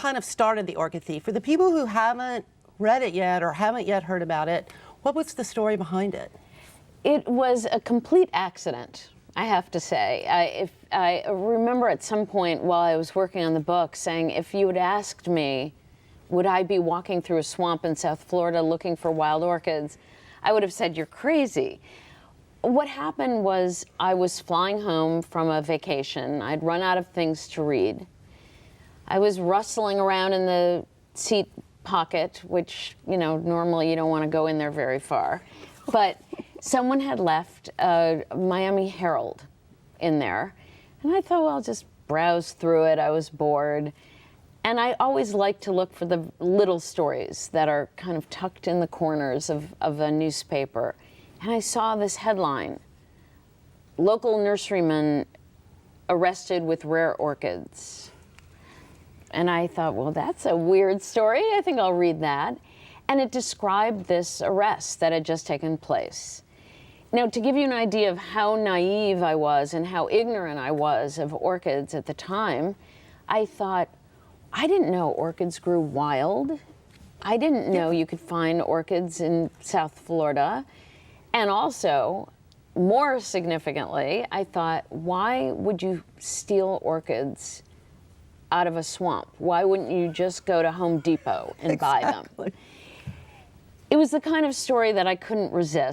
kind of started The Orchid Thief? For the people who haven't read it yet or haven't yet heard about it, what was the story behind it? It was a complete accident, I have to say. I remember at some point while I was working on the book saying, if you had asked me, would I be walking through a swamp in South Florida looking for wild orchids, I would have said, you're crazy. What happened was I was flying home from a vacation. I'd run out of things to read. I was rustling around in the seat pocket, which, you know, normally you don't want to go in there very far. But someone had left a Miami Herald in there. And I thought, well, I'll just browse through it. I was bored. And I always like to look for the little stories that are kind of tucked in the corners of a newspaper. And I saw this headline, local nurseryman arrested with rare orchids. And I thought, well, that's a weird story. I think I'll read that. And it described this arrest that had just taken place. Now, to give you an idea of how naive I was and how ignorant I was of orchids at the time, I thought, I didn't know orchids grew wild. I didn't know you could find orchids in South Florida. And also, more significantly, I thought, why would you steal orchids out of a swamp? Why wouldn't you just go to Home Depot and buy them? It was the kind of story that I couldn't resist.